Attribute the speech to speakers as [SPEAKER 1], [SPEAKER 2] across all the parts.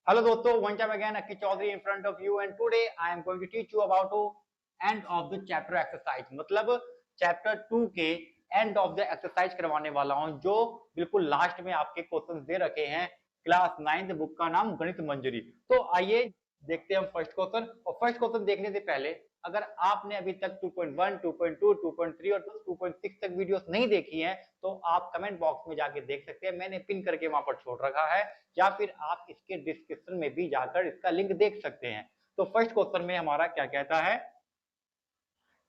[SPEAKER 1] Hello दोस्तों, one time again Akki Chaudhary in front of you and today I am going to teach you about end of the chapter exercise। मतलब chapter 2 के end of the exercise करवाने वाला हूं जो बिल्कुल last में आपके क्वेश्चंस दे रखे हैं क्लास 9th बुक का नाम गणित मंजरी। तो आइए देखते हैं हम फर्स्ट क्वेश्चन। और फर्स्ट क्वेश्चन देखने से पहले अगर आपने अभी तक 2.1, 2.2, 2.3 और 2.6 तक वीडियोस नहीं देखी हैं तो आप कमेंट बॉक्स में जाके देख सकते हैं, मैंने पिन करके वहां पर छोड़ रखा है, या फिर आप इसके डिस्क्रिप्शन में भी जाकर इसका लिंक देख सकते हैं। तो फर्स्ट क्वेश्चन में हमारा क्या कहता है,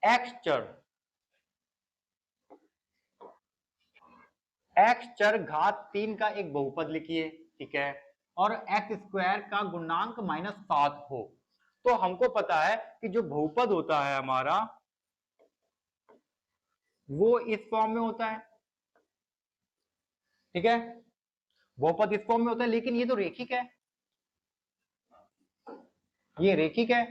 [SPEAKER 1] एक्स चर घात 3 का एक बहुपद लिखिए, ठीक है, और एक्स स्क्वायर का गुणांक -7 हो। तो हमको पता है कि जो बहुपद होता है हमारा वो इस फॉर्म में होता है, ठीक है, बहुपद इस फॉर्म में होता है, लेकिन ये तो रेखिक है, ये रेखिक है।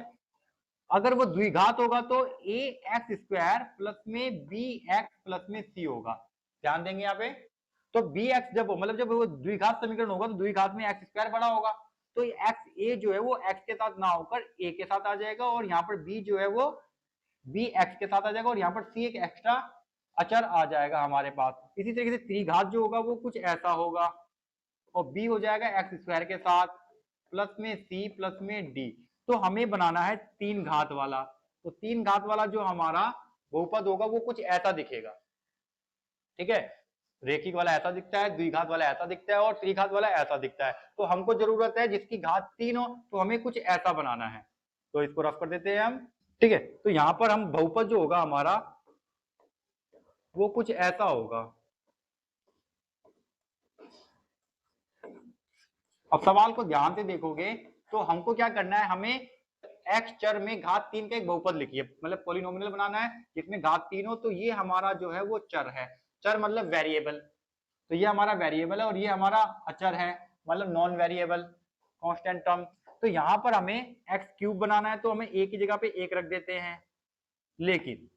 [SPEAKER 1] अगर वो द्विघात होगा तो ए एक्स स्क्वायर प्लस में बी एक्स प्लस में सी होगा। ध्यान देंगे यहाँ पे। तो बी एक्स जब मतलब जब वो द्विघात समीकरण होगा तो द्विघात में एक्स स्क्वायर बड़ा होगा, तो एक्स ए जो है वो एक्स के साथ ना होकर ए के साथ आ जाएगा, और यहाँ पर बी जो है वो बी एक्स के साथ आ जाएगा, और यहाँ पर सी एक एक्स्ट्रा अचर आ जाएगा हमारे पास। इसी तरीके से त्रिघात जो होगा वो कुछ ऐसा होगा, और बी हो जाएगा एक्स स्क्वायर के साथ प्लस में सी प्लस में डी। तो हमें बनाना है 3 घात वाला। तो 3 घात वाला जो हमारा बहुपद होगा वो कुछ ऐसा दिखेगा, ठीक है, रेखिक वाला ऐसा दिखता है, द्विघात वाला ऐसा दिखता है, और त्रिघात वाला ऐसा दिखता है। तो हमको जरूरत है जिसकी घात 3 हो, तो हमें कुछ ऐसा बनाना है। तो इसको रफ कर देते हैं हम, ठीक है। तो यहां पर हम बहुपद जो होगा हमारा वो कुछ ऐसा होगा। अब सवाल को ध्यान से देखोगे तो हमको क्या करना है, हमें एक्स चर में घात 3 का एक बहुपद लिखिए, मतलब पॉलिनोमियल बनाना है जिसमें घात 3 हो। तो ये हमारा जो है वो चर है, चर मतलब वेरिएबल, तो ये हमारा वेरिएबल है, और ये हमारा अचर है मतलब नॉन वेरिएबल कांस्टेंट टर्म। तो यहां पर हमें एक्स क्यूब बनाना है, तो हमें ए की जगह पे 1 रख देते हैं, लेकिन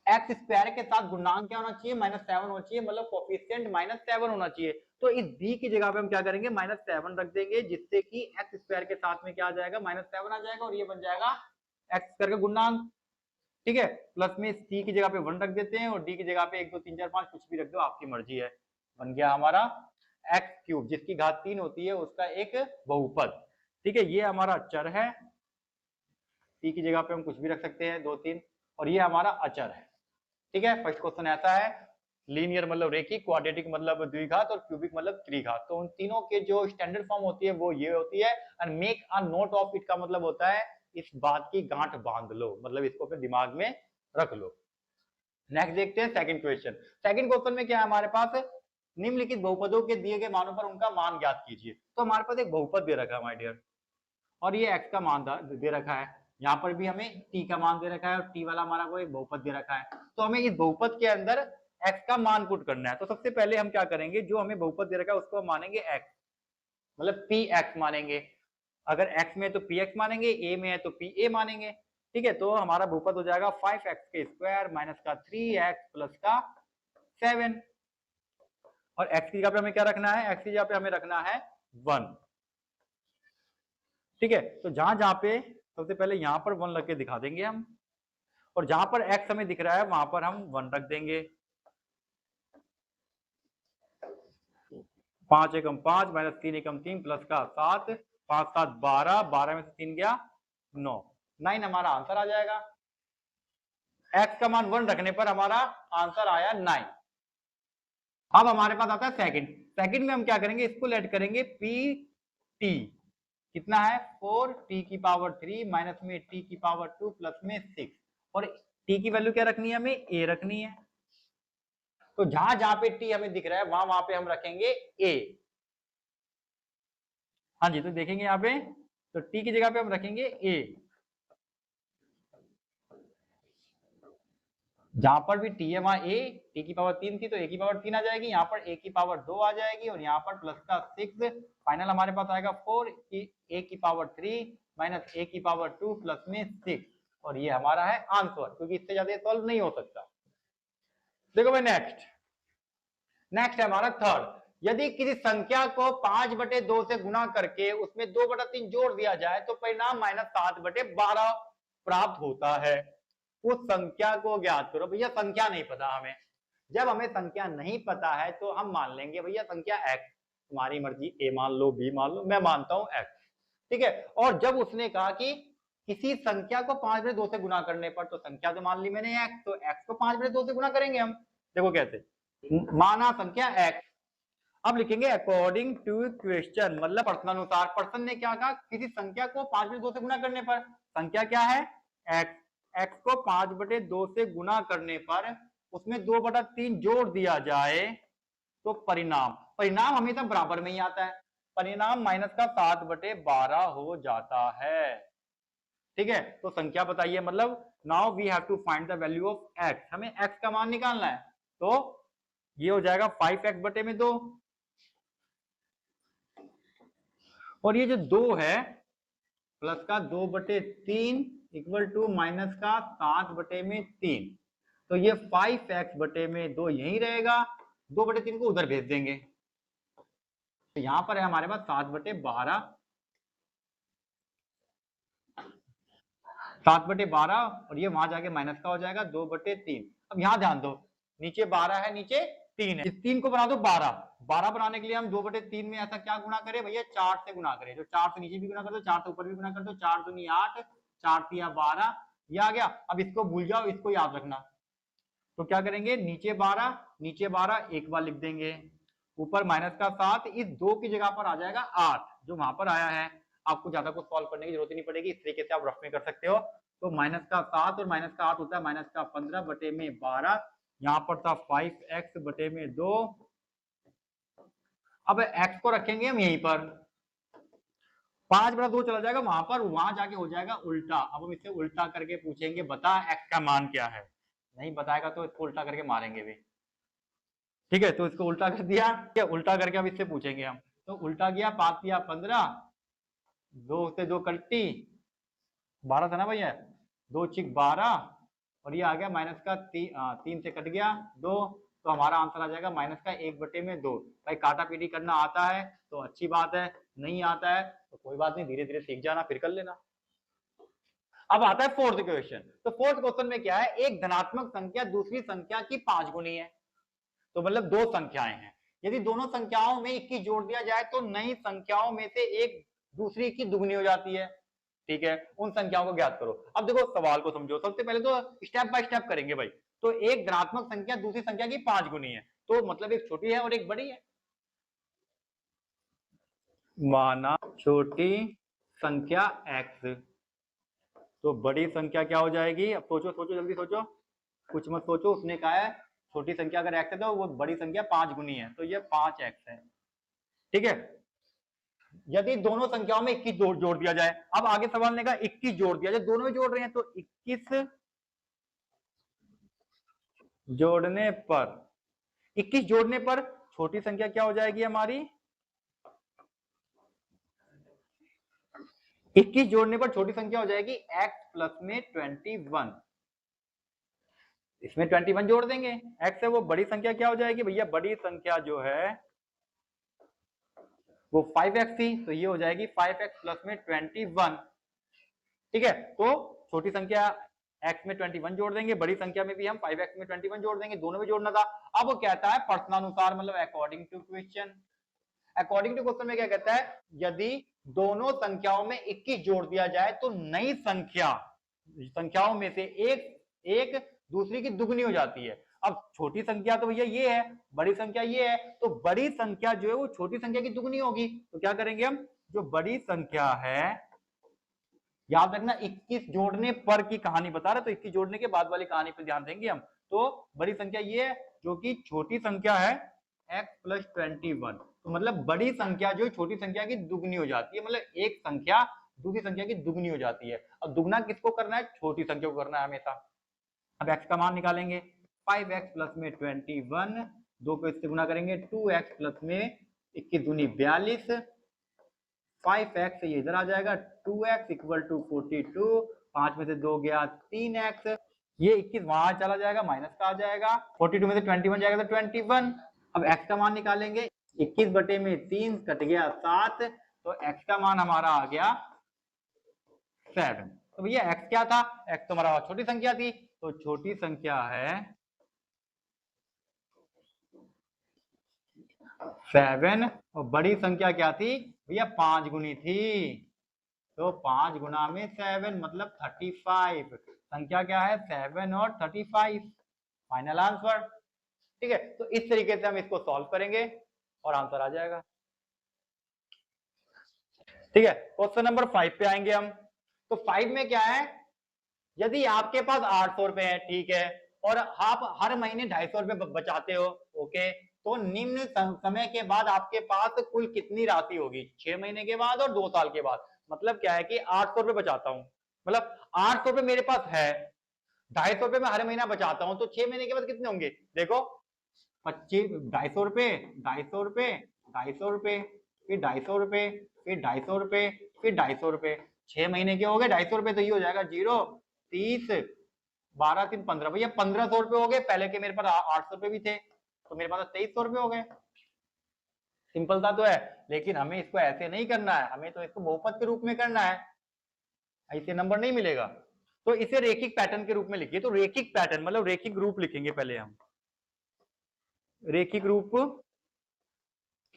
[SPEAKER 1] एक्स स्क्वायर के साथ गुणांक क्या होना चाहिए, -7 होना चाहिए, मतलब कोफिशिएंट -7 होना चाहिए। तो इस b की जगह पे हम क्या करेंगे, -7 रख देंगे, जिससे कि एक्स स्क्वायर के साथ में क्या आ जाएगा, -7 आ जाएगा, और ये बन जाएगा एक्स स्क्वायर का गुणांक, ठीक है। प्लस में c की जगह पे 1 रख देते हैं, और d की जगह पे 1 2 3 4 5 कुछ भी रख दो, आपकी मर्जी है। बन गया हमारा एक्स क्यूब, जिसकी घात 3 होती है, उसका एक बहुपद, ठीक है। ये हमारा चर है, c की जगह पे हम कुछ भी रख सकते हैं 2 3, और ये हमारा अचर है, ठीक है। फर्स्ट क्वेश्चन ऐसा है, लीनियर मतलब रेखिक, क्वाड्रेटिक मतलब द्विघात, और क्यूबिक मतलब त्रिघात। तो उन तीनों के जो स्टैंडर्ड फॉर्म होती है वो ये होती है। And make a note of it का मतलब होता है इस बात की गांठ बांध लो, मतलब इसको अपने दिमाग में रख लो। नेक्स्ट देखते हैं सेकंड क्वेश्चन। सेकंड क्वेश्चन में क्या है हमारे पास, निम्नलिखित बहुपदों के दिए गए मानों पर उनका मान ज्ञात कीजिए। तो हमारे पास एक बहुपद दे रखा है माय डियर, और ये x का मान दे रखा है, यहाँ पर भी हमें t का मान दे रखा है, और t वाला हमारा को एक बहुपद दे रखा है। तो हमें इस बहुपद के अंदर x का मान पुट करना है। तो सबसे पहले हम क्या करेंगे, जो हमें बहुपद दे रखा है उसको हम मानेंगे x, मतलब px मानेंगे। अगर x में है तो px मानेंगे, a में है तो pa मानेंगे, ठीक है। तो हमारा बहुपद हो जाएगा 5x के स्क्वायर माइनस का 3x प्लस का 7, और x की जगह पे हमें क्या रखना है, x की जगह पे हमें रखना है 1, ठीक है। तो जहां जहां पे सबसे पहले यहां पर 1 लग के दिखा देंगे हम, और जहां पर x हमें दिख रहा है वहां पर हम 1 रख देंगे। 5 एकम 5 माइनस 3 एकम 3 प्लस का 7, 5 7 12, 12 में से 3 गया 9, 9 हमारा आंसर आ जाएगा। x का मान 1 रखने पर हमारा आंसर आया 9। अब हमारे पास आता है सेकंड। सेकंड में हम क्या करेंगे, इसको लेट करेंगे पी टी, कितना है 4t की पावर 3 माइनस में t की पावर 2 प्लस में 6, और t की वैल्यू क्या रखनी है, हमें a रखनी है। तो जहां जहां पे t हमें दिख रहा है वहां वहां पे हम रखेंगे a। हाँ जी, तो देखेंगे यहाँ पे, तो t की जगह पे हम रखेंगे a, जहां पर भी t है वहां a, t की पावर 3 थी तो a की पावर 3 आ जाएगी, यहाँ पर a की पावर 2 आ जाएगी, और यहाँ पर प्लस का 6, फाइनल हमारे पास आएगा 4 की a की पावर 3 माइनस a की पावर 2 प्लस में 6, और ये हमारा है आंसर, क्योंकि इससे ज्यादा सॉल्व नहीं हो सकता। देखो भाई नेक्स्ट है हमारा थर्ड। यदि किसी संख्या को 5/2 से गुना करके उसमें 2/3 जोड़ दिया जाए तो परिणाम -7/12 प्राप्त होता है। उस संख्या को ज्ञात करो। भैया संख्या नहीं पता हमें। जब हमें संख्या नहीं पता है तो हम मान लेंगे भैया संख्या x, तुम्हारी मर्जी, a मान लो, b मान लो, मैं मानता हूं x, ठीक है। और जब उसने कहा कि किसी संख्या को 5/2 से गुना करने पर, तो संख्या तो मान ली मैंने x, तो x को 5/2 से गुना करेंगे हम। देखो कैसे, माना संख्या x, अब लिखेंगे अकॉर्डिंग टू क्वेश्चन, मतलब प्रश्नानुसार। प्रश्न ने क्या कहा, किसी संख्या को 5/2 से गुना करने पर, संख्या क्या है x, x को 5/2 से गुना करने पर उसमें 2/3 जोड़ दिया जाए तो परिणाम हमेशा बराबर में ही आता है, परिणाम -7/12 हो जाता है, ठीक है। तो संख्या बताइए, मतलब now we have to find the value of x, हमें x का मान निकालना है। तो ये हो जाएगा 5x/2, और ये जो 2 है प्लस का 2/3 इक्वल टू माइनस का 7/3, तो ये 5x/2 यही रहेगा, 2/3 को उधर भेज देंगे, तो यहां पर है हमारे पास 7/12, 7/12, और ये वहां जाके माइनस का हो जाएगा 2/3। अब यहां ध्यान दो, नीचे 12 है, नीचे 3 है, इस 3 को बना दो 12, 12 बनाने के लिए हम 2/3 में ऐसा क्या गुना करें भैया, 4 से गुना करें, जो 4 से नीचे भी गुना कर दो, 4 से ऊपर भी गुना कर दो, 4 दूनी 8, 4 तिया 12, ये आ गया। अब इसको भूल जाओ, इसको याद रखना, तो क्या करेंगे, नीचे 12 एक बार लिख देंगे, ऊपर माइनस का 7, इस 2 की जगह पर आ जाएगा 8 जो वहां पर आया है। आपको ज्यादा कुछ सॉल्व करने की जरूरत ही नहीं पड़ेगी, इस तरीके से आप रफ में कर सकते हो। तो माइनस का 7 और माइनस का 8 होता है माइनस का 15/12, यहाँ पर था 5x/2। अब x को रखेंगे हम यहीं पर, 5/2 चला जाएगा वहां पर, वहां जाके हो जाएगा उल्टा। अब हम इससे उल्टा करके पूछेंगे बता x का मान क्या है, नहीं बताएगा तो इसको उल्टा करके मारेंगे भी, ठीक है। तो इसको उल्टा कर दिया, क्या उल्टा करके अब इससे पूछेंगे हम, तो उल्टा गया, 5 या 15, 2 से 2 कट्टी, 12 था ना भैया, 2 चिक 12, और ये आ गया माइनस का 3 से कट गया 2, तो हमारा आंसर आ जाएगा माइनस का 1/2। भाई काटा पीटी करना आता है तो अच्छी बात है, नहीं आता है तो कोई बात नहीं, धीरे धीरे सीख जाना, फिर कर लेना। अब आता है फोर्थ क्वेश्चन। तो फोर्थ क्वेश्चन में क्या है, एक धनात्मक संख्या दूसरी संख्या की 5 गुनी है, तो मतलब 2 संख्याएं हैं, यदि दोनों संख्याओं में 21 जोड़ दिया जाए तो नई संख्याओं में से एक दूसरी की दुगनी हो जाती है, ठीक है। उन संख्याओं को ज्ञात करो। अब देखो सवाल को समझो, सबसे पहले तो स्टेप बाय स्टेप करेंगे भाई। तो एक धनात्मक संख्या दूसरी संख्या की 5 गुनी है, तो मतलब एक छोटी है और एक बड़ी है। माना छोटी संख्या x, तो बड़ी संख्या क्या हो जाएगी, अब सोचो सोचो जल्दी सोचो, कुछ मत सोचो। उसने कहा है छोटी संख्या अगर x है तो वो बड़ी संख्या 5 गुनी है, तो ये 5x है, ठीक है। यदि दोनों संख्याओं में 21 जोड़ दिया जाए, अब आगे सवाल ने कहा 21 जोड़ दिया जाए, दोनों में जोड़ रहे हैं, तो 21 जोड़ने पर, 21 जोड़ने पर छोटी संख्या क्या हो जाएगी हमारी, 21 जोड़ने पर छोटी संख्या हो जाएगी x प्लस में 21, इसमें 21 जोड़ देंगे, x है वो बड़ी संख्या क्या हो जाएगी भैया, बड़ी संख्या जो है वो 5x थी, तो ये हो जाएगी 5x प्लस में 21, ठीक है। तो छोटी संख्या x में 21 जोड़ देंगे, बड़ी संख्या में भी हम 5x में 21 जोड़ देंगे, दोनों में जोड़ना था। अब वो कहता है प्रश्नानुसार, मतलब according to question. According to question में क्या कहता है, यदि दोनों संख्याओं में 21 जोड़ दिया जाए तो नई संख्याओं में से एक दूसरी की दुगनी हो जाती है। अब छोटी संख्या तो भैया ये है, बड़ी संख्या ये है, तो बड़ी संख्या जो है वो छोटी संख्या की दुगनी होगी। तो क्या करेंगे हम, जो बड़ी संख्या है, याद रखना 21 जोड़ने पर की कहानी बता रहा, तो 21 जोड़ने के बाद वाली कहानी पर ध्यान देंगे हम। तो बड़ी संख्या ये है जो कि छोटी संख्या है x प्लस 21, तो मतलब बड़ी संख्या जो छोटी संख्या की दुगनी हो जाती है, मतलब एक संख्या दूसरी संख्या की दुगनी हो जाती है। अब दुगना किसको करना है, छोटी संख्या को करना है हमेशा। अब x का मान निकालेंगे, 5x प्लस में 21, 2 को इससे गुना करेंगे, 2x प्लस में 21 दूनी 42, 5x ये इधर आ जाएगा, 2x इक्वल टू 42, 5 में से 2 गया 3x, ये 21 वहां चला जाएगा, माइनस का आ जाएगा, 42 में से 21 जाएगा तो 21। अब x का मान निकालेंगे, 21/3 कट गया 7, तो x का मान हमारा आ गया 7। तो भैया x क्या था, x तो हमारा छोटी संख्या थी, तो छोटी संख्या है 7, और बड़ी संख्या क्या थी भैया 5 गुनी थी, तो 5 गुना में 7 मतलब 35। संख्या क्या है 7 और 35, फाइनल आंसर। ठीक है, तो इस तरीके से हम इसको सॉल्व करेंगे और आंसर आ जाएगा। ठीक है, क्वेश्चन नंबर 5 पे आएंगे हम। तो 5 में क्या है, यदि आपके पास 800 रुपए है, ठीक है, और आप हर महीने 250 रुपए बचाते हो, ओके, तो निम्न समय के बाद आपके पास कुल कितनी राशि होगी, 6 महीने के बाद और 2 साल के बाद। मतलब क्या है कि 800 रुपए बचाता हूं, मतलब 800 रुपए मेरे पास है, 250 रुपए में हर महीना बचाता हूं, तो 6 महीने के बाद कितने होंगे, देखो 25, 250 रुपए, 250 रुपए, 250 रुपए, फिर 250 रुपए, फिर 250 रुपए, फिर 250 रुपए, 6 महीने के हो गए 250 रुपए, तो ये हो जाएगा 0, 30, 12, 3, 15, भैया 1500 रुपए हो गए। पहले के मेरे पास 800 रुपए भी थे, तो मेरे पास 2300 रुपए हो गए। सिंपल सा तो है, लेकिन हमें इसको ऐसे नहीं करना है, हमें तो इसको बहुपद के रूप में करना है, ऐसे नंबर नहीं मिलेगा। तो इसे रेखिक पैटर्न के रूप में लिखिए। तो रेखिक पैटर्न मतलब रेखिक रूप लिखेंगे पहले हम। रेखिक रूप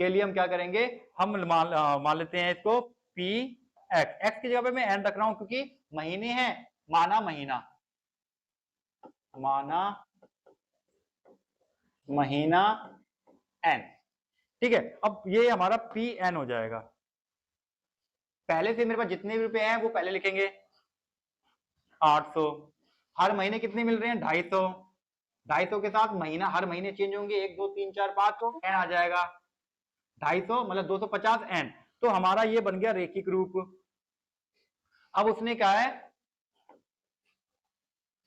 [SPEAKER 1] के लिए हम क्या करेंगे, हम मान लेते हैं इसको पी एक्स, एक्स की जगह पे मैं एन रख रहा हूं क्योंकि महीने हैं, माना महीना, माना महीना एन। ठीक है, अब ये हमारा पी एन हो जाएगा। पहले से मेरे पास जितने भी रुपए हैं वो पहले लिखेंगे, 800, हर महीने कितने मिल रहे हैं 250, 250 के साथ महीना हर महीने चेंज होंगे, 1 2 3 4 5, तो एन आ जाएगा 250 मतलब 250 एन। तो हमारा ये बन गया रेखिक रूप। अब उसने कहा है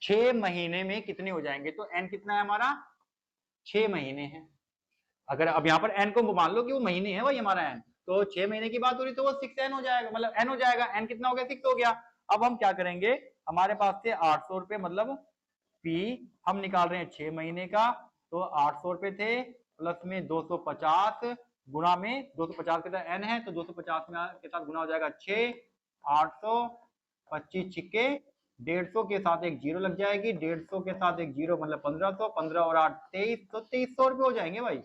[SPEAKER 1] 6 महीने में कितने हो जाएंगे, तो एन कितना है हमारा 6 महीने है। अगर अब यहाँ पर एन को मान लो कि वो महीने है, वही हमारा एन, तो 6 महीने की बात हो रही तो वो 6 एन हो जाएगा, मतलब एन हो जाएगा। एन कितना हो गया 6 हो गया। अब हम क्या करेंगे, हमारे पास थे 800 रुपए, मतलब पी हम निकाल रहे हैं 6 महीने का, तो 800 रुपए थे प्लस में 250 गुणा में 250 के साथ एन है, तो 250 में के साथ गुना हो जाएगा 6, 800, 25 छिक्के 150 के साथ एक जीरो लग जाएगी, 150 के साथ एक जीरो मतलब 1500, 15 और 8 23, तो 2300 रुपए हो जाएंगे भाई।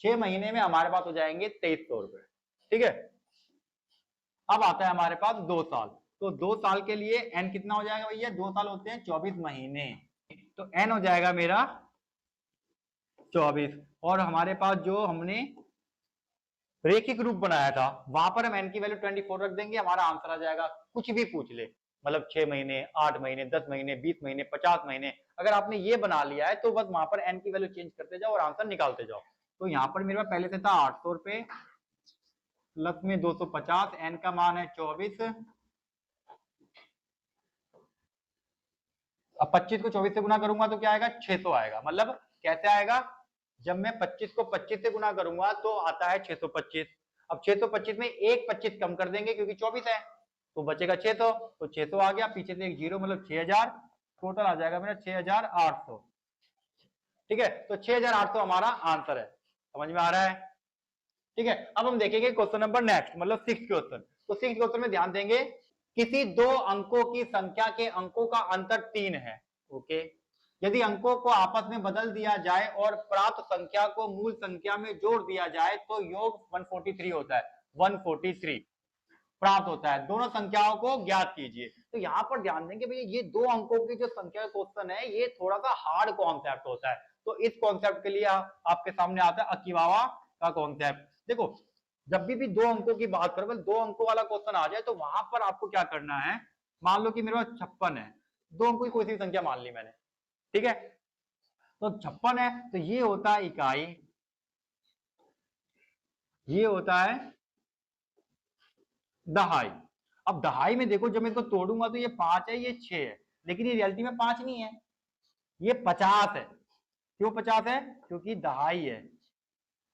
[SPEAKER 1] 6 महीने में हमारे पास हो जाएंगे 2300 रुपए। ठीक है, अब आता है हमारे पास 2 साल। तो 2 साल के लिए एन कितना हो जाएगा भैया, 2 साल होते हैं 24 महीने, तो एन हो जाएगा मेरा 24। और हमारे पास जो हमने रेखिक रूप बनाया था वहां पर हम एन की वैल्यू 24 रख देंगे, हमारा आंसर आ जाएगा। कुछ भी पूछ ले, मतलब 6 महीने, 8 महीने, 10 महीने, 20 महीने, 50 महीने, अगर आपने ये बना लिया है तो बस वहां पर एन की वैल्यू चेंज करते जाओ और आंसर निकालते जाओ। तो यहाँ पर मेरे पास पहले से था 800 रुपए प्लस में 250, एन का मान है 24। अब 25 को 24 से गुना करूंगा तो क्या आएगा 600 आएगा। मतलब कैसे आएगा, जब मैं 25 को 25 से गुना करूंगा तो आता है 625। अब 625 में एक 25 कम कर देंगे क्योंकि 24 है, तो बचेगा 600, तो 600 आ गया, पीछे से एक जीरो मतलब 6000, टोटल आ जाएगा मेरा 6800। ठीक है, तो 6800 हमारा आंसर है। समझ में आ रहा है। ठीक है, अब हम देखेंगे क्वेश्चन नंबर नेक्स्ट, मतलब 6 क्वेश्चन। तो 6 क्वेश्चन में ध्यान देंगे, किसी दो अंकों की संख्या के अंकों का अंतर 3 है, ओके, यदि अंकों को आपस में बदल दिया जाए और प्राप्त संख्या को मूल संख्या में जोड़ दिया जाए तो योग 143 होता है, 143 प्राप्त होता है। दोनों संख्याओं को ज्ञात कीजिए। तो यहाँ पर ध्यान देंगे भैया, ये दो अंकों की जो संख्या क्वेश्चन है ये थोड़ा सा हार्ड कॉन्सेप्ट होता है, तो इस कॉन्सेप्ट के लिए आपके सामने आता है अकीवावा का कॉन्सेप्ट। देखो, जब भी दो अंकों की बात करो, दो अंकों वाला क्वेश्चन आ जाए तो वहां पर आपको क्या करना है, मान लो कि मेरे पास 56 है, दो अंकों की कोई सी संख्या मान ली मैंने, ठीक है, तो 56 है, तो ये होता है इकाई, ये होता है दहाई। अब दहाई में देखो, जब मैं इसको तोड़ूंगा तो ये 5 है, ये 6 है, लेकिन ये रियलिटी में 5 नहीं है, ये 50 है। क्यों 50 है, क्योंकि दहाई है।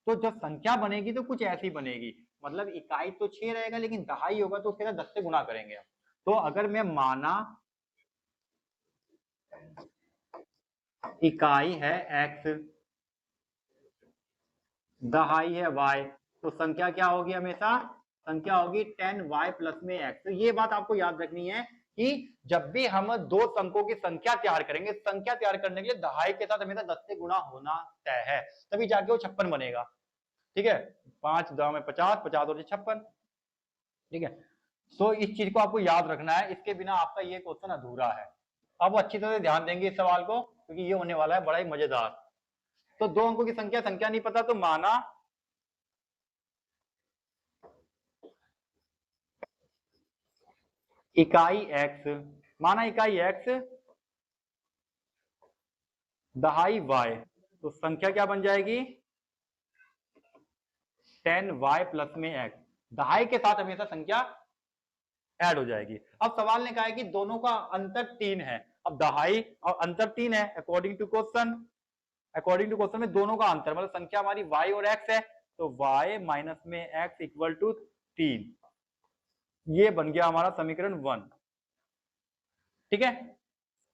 [SPEAKER 1] तो जब संख्या बनेगी तो कुछ ऐसी बनेगी, मतलब इकाई तो 6 रहेगा लेकिन दहाई होगा तो उसके साथ 10 से गुना करेंगे। तो अगर मैं माना इकाई है x, दहाई है y, तो संख्या क्या होगी हमेशा, संख्या होगी 10y प्लस में x। तो ये बात आपको याद रखनी है कि जब भी हम दो अंकों की संख्या तैयार करेंगे, संख्या तैयार करने के लिए दहाई के साथ हमेशा 10 से गुणा होना तय है, तभी जाके वो 56 बनेगा। ठीक है, 5 10 में 50, 50 और 56। ठीक है, तो इस चीज को आपको याद रखना है, इसके बिना आपका ये क्वेश्चन अधूरा है। अब अच्छी तरह से ध्यान देंगे इस सवाल को, क्योंकि ये होने वाला है बड़ा ही मजेदार। तो दो अंकों की संख्या नहीं पता, तो माना इकाई x, माना इकाई x, दहाई y, तो संख्या क्या बन जाएगी 10y प्लस में x। दहाई के साथ हमेशा संख्या ऐड हो जाएगी। अब सवाल ने कहा है कि दोनों का अंतर 3 है। अब दहाई और अंतर 3 है अकॉर्डिंग टू क्वेश्चन में दोनों का अंतर मतलब संख्या हमारी y और x है, तो y माइनस में x इक्वल टू 3। ये बन गया हमारा समीकरण 1। ठीक है,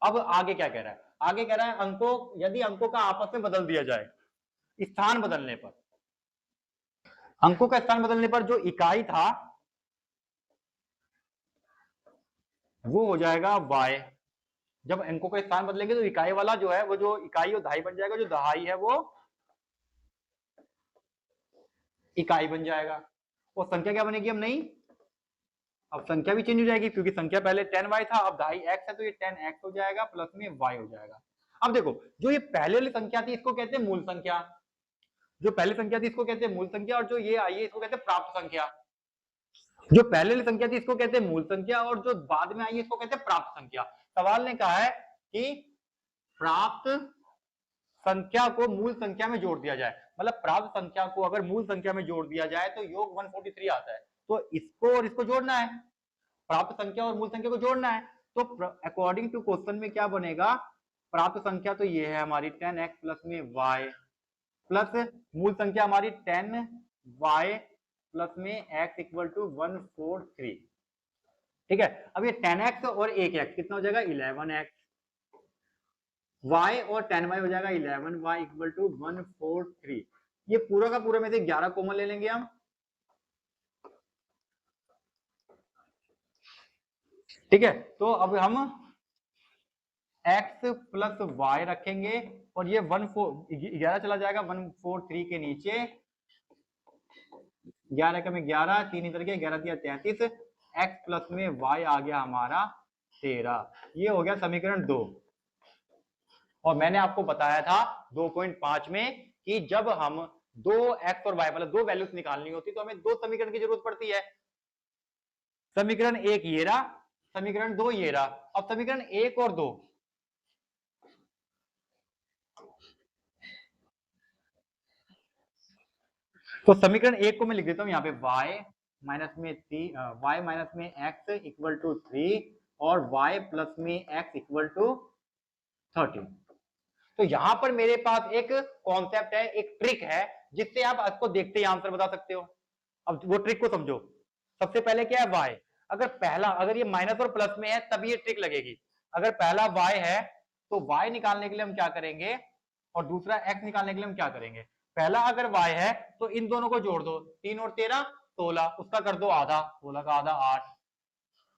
[SPEAKER 1] अब आगे क्या कह रहा है, आगे कह रहा है अंकों, यदि अंकों का आपस में बदल दिया जाए, स्थान बदलने पर, अंकों का स्थान बदलने पर जो इकाई था वो हो जाएगा y। जब अंकों का स्थान बदलेंगे तो इकाई वाला जो है वो जो इकाई और दहाई बन जाएगा, जो दहाई है वो इकाई बन जाएगा। और संख्या क्या बनेगी, हम नहीं, अब संख्या भी चेंज हो जाएगी, क्योंकि संख्या पहले 10y था, अब दहाई x है, तो ये 10x हो जाएगा प्लस में y हो जाएगा। अब देखो, जो ये पहले वाली संख्या थी इसको कहते हैं मूल संख्या, जो पहली संख्या थी इसको कहते हैं मूल संख्या, और जो ये आई है इसको कहते हैं प्राप्त संख्या। जो पहले वाली संख्या थी इसको कहते हैं मूल संख्या, और जो बाद में आई है इसको कहते हैं प्राप्त संख्या। सवाल ने कहा है कि प्राप्त संख्या को मूल संख्या में जोड़ दिया जाए, मतलब प्राप्त संख्या को अगर मूल संख्या में जोड़ दिया जाए तो योग 143 आता है, तो इसको और इसको जोड़ना है, प्राप्त संख्या और मूल संख्या को जोड़ना है। तो अकॉर्डिंग टू क्वेश्चन में क्या बनेगा, प्राप्त संख्या तो ये है हमारी 10x प्लस में y, प्लस मूल संख्या हमारी 10y प्लस में x इक्वल टू 143। ठीक है, अब ये 10x और 1x कितना हो जाएगा 11x, y और 10y हो जाएगा 11y इक्वल टू 143। ये पूरा का पूरा में से 11 कॉमन ले लेंगे हम। ठीक है, तो अब हम x प्लस y रखेंगे, और ये 11 चला जाएगा 143 के नीचे, 11 का में 11, 3 इधर के 11 दिया 33, x प्लस में y आ गया हमारा 13। ये हो गया समीकरण 2। और मैंने आपको बताया था 2.5 में कि जब हम दो x और y मतलब दो वैल्यूज निकालनी होती तो हमें दो समीकरण की जरूरत पड़ती है। समीकरण 1 ये रहा, समीकरण 2 ये रहा। अब समीकरण 1 और 2, तो समीकरण 1 को मैं लिख देता हूं यहाँ पे y माइनस में x इक्वल टू 3 और y प्लस में x इक्वल टू 13। तो यहां पर मेरे पास एक कॉन्सेप्ट है, एक ट्रिक है, जिससे आप इसको देखते ही आंसर बता सकते हो। अब वो ट्रिक को समझो। सबसे पहले क्या है y, अगर ये माइनस और प्लस में है तब ये ट्रिक लगेगी। अगर पहला y है तो y निकालने के लिए हम क्या करेंगे, और दूसरा x निकालने के लिए हम क्या करेंगे। पहला अगर y है तो इन दोनों को जोड़ दो, 3 और 13 16, उसका कर दो आधा, 16 का आधा 8।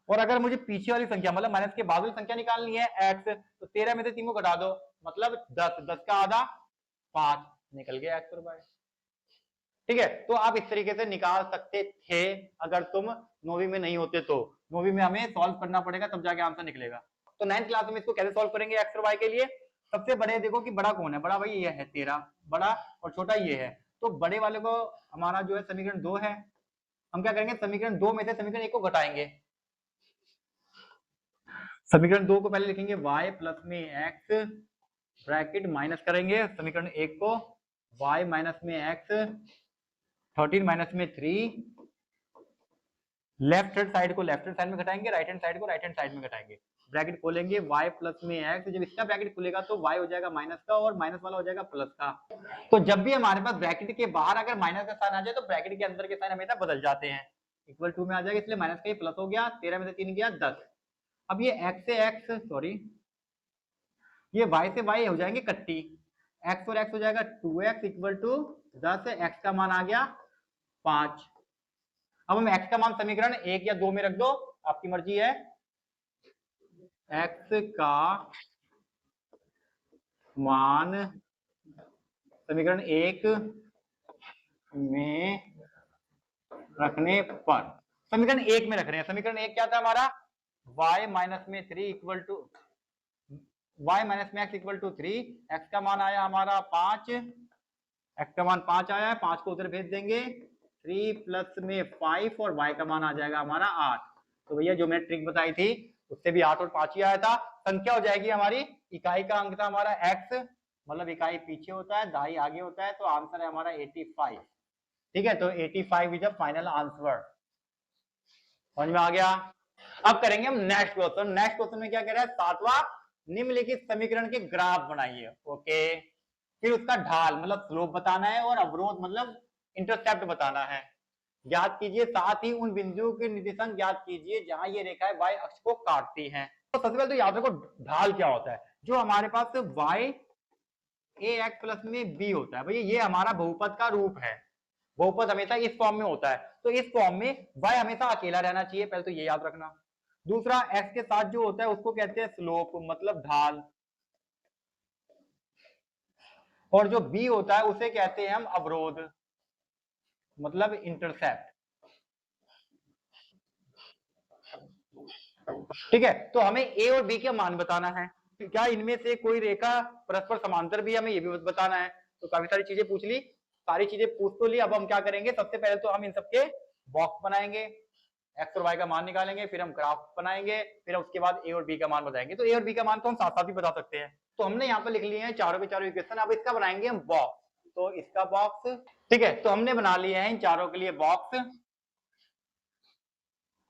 [SPEAKER 1] और अगर मुझे पीछे वाली संख्या मतलब माइनस के बाद वाली संख्या निकालनी है x, तो 13 में से 3 को घटा दो, मतलब 10, 10 का आधा 5, निकल गया x और y। ठीक है, तो आप इस तरीके से निकाल सकते थे अगर तुम नौवीं में नहीं होते तो। नौवीं में हमें सॉल्व करना पड़ेगा तब जाके आंसर निकलेगा। तो 9th क्लास में इसको कैसे सॉल्व करेंगे x और y के लिए। सबसे बड़े देखो कि बड़ा कौन है, बड़ा भाई ये है 13, बड़ा, और छोटा ये है, तो बड़े वाले को हमारा जो है समीकरण 2 है, हम क्या करेंगे समीकरण 2 में से समीकरण 1 को घटाएंगे। समीकरण 2 को पहले लिखेंगे y प्लस में x ब्रैकेट माइनस करेंगे समीकरण 1 को, y माइनस में x 13 माइनस में 3, लेफ्ट हैंड साइड को लेफ्ट हैंड साइड में घटाएंगे, राइट हैंड साइड को राइट हैंड साइड में घटाएंगे, ब्रैकेट खोलेंगे y प्लस में x, जब इसका ब्रैकेट खुलेगा तो y हो जाएगा माइनस का और माइनस वाला हो जाएगा प्लस का। तो जब भी हमारे पास ब्रैकेट के बाहर अगर माइनस का साइन आ जाए तो ब्रैकेट के अंदर के साइन हमेशा बदल जाते हैं, इक्वल टू में आ जाएगा, इसलिए माइनस का ये प्लस हो गया, 13 में से 3 गया 10। अब ये x से x, सॉरी ये y से y हो जाएंगे कट्टी, x और x हो जाएगा 2x इक्वल टू 10, x का मान आ गया 5। अब हम x का मान समीकरण 1 या 2 में रख दो, आपकी मर्जी है। x का मान समीकरण 1 में रखने पर, समीकरण 1 में रख रहे हैं। समीकरण 1 क्या था हमारा, y माइनस में 3 इक्वल टू y माइनस में x इक्वल टू 3, x का मान आया हमारा 5, x का मान 5 आया है, 5 को उधर भेज देंगे, 3 प्लस में 5 और y का मान आ जाएगा हमारा 8। तो भैया जो मैंने ट्रिक बताई थी उससे भी 8 और 5 ही आया था। संख्या हो जाएगी हमारी, इकाई का अंक था हमारा x, मतलब इकाई पीछे होता है, दहाई आगे होता है, तो आंसर है हमारा 85। ठीक है, तो 85 इज अ फाइनल आंसर। समझ में आ गया। अब करेंगे हम नेक्स्ट क्वेश्चन। नेक्स्ट क्वेश्चन में क्या कह रहा है, 7वां निम्नलिखित समीकरण के ग्राफ बनाइए। ओके, फिर उसका ढाल मतलब स्लोप बताना है और अवरोध मतलब इंटरसेप्ट बताना है। ज्ञात कीजिए, साथ ही उन बिंदुओं के निर्देशांक ज्ञात कीजिए जहां ये रेखाएं y अक्ष को काटती हैं। तो सबसे पहले तो याद रखो ढाल क्या होता है। जो हमारे पास y ax प्लस में b होता है, भैया ये हमारा बहुपद का रूप है। बहुपद हमेशा इस फॉर्म में होता है, तो इस फॉर्म में y हमेशा अकेला रहना चाहिए, पहले तो ये याद रखना। दूसरा, x के साथ जो होता है उसको कहते हैं स्लोप मतलब ढाल, और जो b होता है उसे कहते हैं हम अवरोध मतलब इंटरसेप्ट। ठीक है, तो हमें a और b के मान बताना है। क्या इनमें से कोई रेखा परस्पर समांतर भी, हमें ये भी बताना है। तो काफी सारी चीजें पूछ ली, सारी चीजें पूछ तो ली। अब हम क्या करेंगे, सबसे पहले तो हम इन सबके बॉक्स बनाएंगे, एक्स और वाई का मान निकालेंगे, फिर हम ग्राफ बनाएंगे, फिर उसके बाद ए और बी का मान बताएंगे। तो ए और बी का मान तो हम साथ साथ भी बता सकते हैं। तो हमने यहाँ पर लिख लिए हैं चारों के चारों इक्वेशन। अब इसका बनाएंगे हम बॉक्स, तो इसका बॉक्स, ठीक है, तो हमने बना लिए हैं इन चारों के लिए बॉक्स।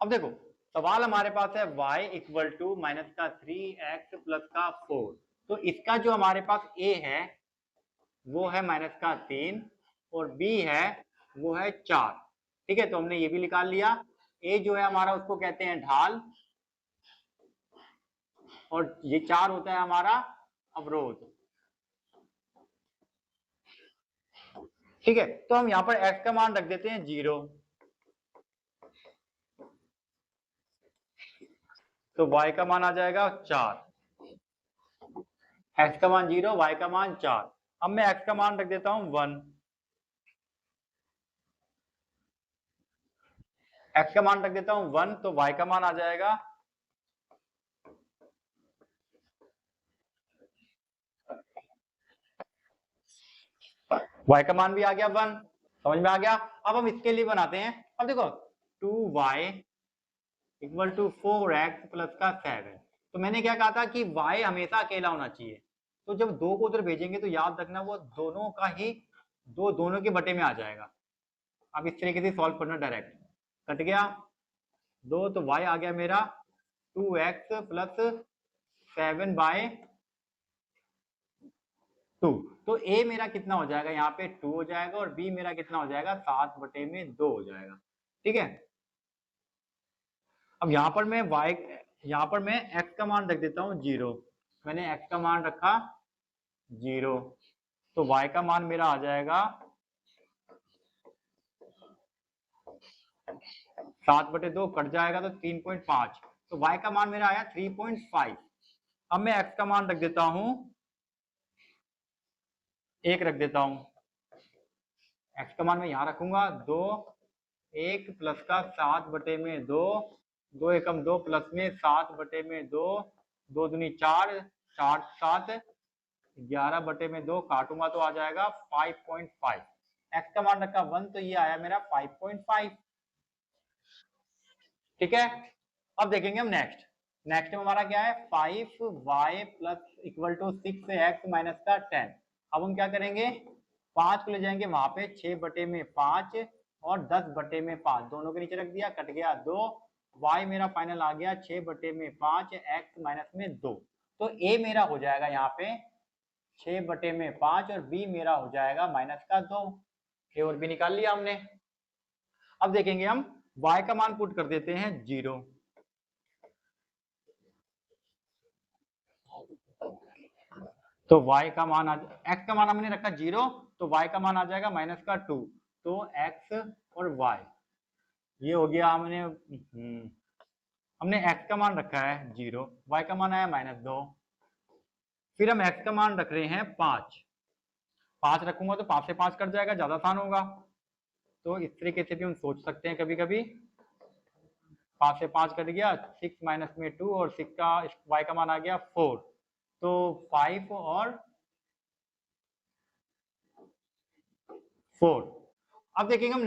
[SPEAKER 1] अब देखो सवाल हमारे पास है y इक्वल टू माइनस का 3x प्लस का 4। तो इसका जो हमारे पास a है वो है माइनस का 3 और b है वो है 4। ठीक है, तो हमने ये भी निकाल लिया। a जो है हमारा उसको कहते हैं ढाल, और ये 4 होता है हमारा अवरोध। ठीक है, तो हम यहाँ पर x का मान रख देते हैं 0, तो y का मान आ जाएगा 4। x का मान 0, y का मान 4। अब मैं x का मान रख देता हूं 1, x का मान रख देता हूं 1, तो y का मान आ जाएगा y का मान भी आ गया 1। समझ में आ गया। अब हम इसके लिए बनाते हैं। अब देखो 2y equal to 4x plus का 7। तो मैंने क्या कहा था कि y हमेशा अकेला होना चाहिए, तो जब दो को उधर भेजेंगे तो याद रखना वो दोनों का ही दोनों के बटे में आ जाएगा। अब इस तरीके से सॉल्व करना, डायरेक्ट कट गया 2, तो y आ गया मेरा 2x प्लस 7/2। तो a मेरा कितना हो जाएगा, यहाँ पे 2 हो जाएगा, और b मेरा कितना हो जाएगा 7/2 हो जाएगा। ठीक है, अब यहाँ पर मैं x का मान रख देता हूँ 0। मैंने x का मान रखा 0, तो y का मान मेरा आ जाएगा 7/2, कट जाएगा तो 3.5, तो y का मान मेरा आया 3.5। अब मैं x का मान रख देता हूं 1, रख देता हूं। x का मान मैं यहां रखूंगा 2, 1 प्लस का 7/2, 2 एकम 2 प्लस में 7/2, 2 दूनी 4, 4 7, 11/2, काटूंगा तो आ जाएगा 5.5। x का मान रखा 1, तो ये आया मेरा 5.5। ठीक है, अब देखेंगे हम नेक्स्ट में हमारा क्या है 5y plus equal to 6x minus का 10। अब हम क्या करेंगे, 5 को ले जाएंगे वहां पे, 6/5 और 10/5 दोनों के नीचे रख दिया, कट गया 2। y मेरा फाइनल आ गया 6/5 x माइनस में 2। तो a मेरा हो जाएगा यहाँ पे 6/5 और b मेरा हो जाएगा माइनस का 2। a और b निकाल लिया हमने। अब देखेंगे हम y का मान पुट कर देते हैं 0, तो y का मान x का मान हमने रखा 0, तो y का मान आ जाएगा -2। तो x और y ये हो गया, हमने x का मान रखा है 0, y का मान आया -2। फिर हम x का मान रख रहे हैं 5 रखूंगा तो 5 से 5 कट जाएगा, ज्यादा आसान होगा। तो इस तरीके से भी हम सोच सकते हैं कभी कभी। 5 से 5 कट गया, 6 माइनस में 2 और 6 का y का मान आ गया 4। तो 5 और 4। अब देखेंगे हम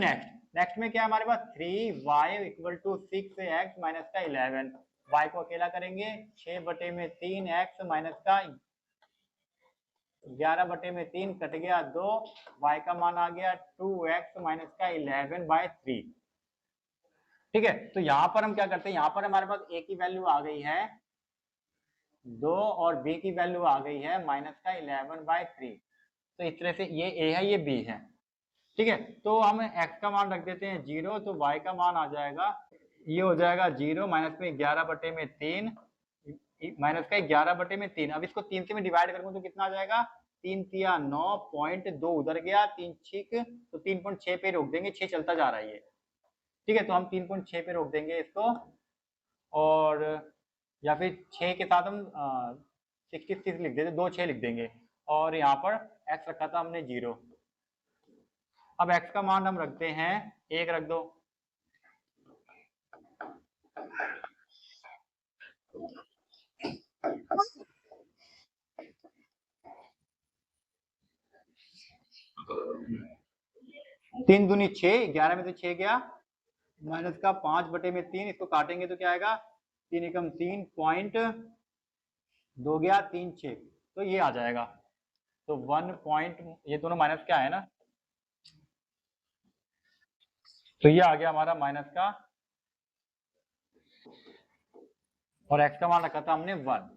[SPEAKER 1] नेक्स्ट में क्या है हमारे पास 3y = 6x माइनस का 11। y को अकेला करेंगे 6/3 x माइनस का 11/3 कट गया 2, y का मान आ गया 2x माइनस का 11/3। ठीक है, तो यहाँ पर हम क्या करते हैं, यहाँ पर हमारे पास a की वैल्यू आ गई है 2 और b की वैल्यू आ गई है माइनस का 11/3। तो इस तरह से ये a है ये b है। ठीक है, तो हम x का मान रख देते हैं 0, तो y का मान आ जाएगा, ये हो जाएगा 0 माइनस में 11/3 माइनस का 11/3। अब इसको 3 से मैं डिवाइड करूंगा तो कितना आ जाएगा, 3 तिया 9.2 उधर गया, 3 छिक तो 3.6 पे रोक देंगे, 6 चलता जा रहा है ये। ठीक है, तो हम 3.6 पे रोक देंगे इसको, और या फिर 6 के साथ हम 66 लिख देते, 2 6 लिख देंगे, और यहाँ पर x रखा था हमने 0। अब x का मान हम रखते हैं 1 रख दो। तीन दूनी 6, 11 में से 6 गया, माइनस का 5/3, इसको काटेंगे तो क्या आएगा, 3 एकम 3.2 गया, 3 6, तो ये आ जाएगा। तो 1 पॉइंट, ये दोनों माइनस क्या है ना, तो ये आ गया हमारा माइनस का, और x का मान रखा था हमने 1।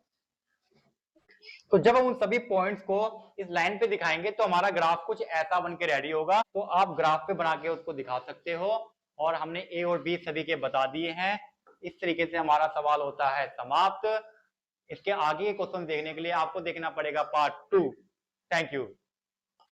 [SPEAKER 1] तो जब हम उन सभी पॉइंट्स को इस लाइन पे दिखाएंगे तो हमारा ग्राफ कुछ ऐसा बन के रेडी होगा। तो आप ग्राफ पे बना के उसको दिखा सकते हो, और हमने a और b सभी के बता दिए हैं। इस तरीके से हमारा सवाल होता है समाप्त। इसके आगे के क्वेश्चन देखने के लिए आपको देखना पड़ेगा पार्ट 2। Thank you.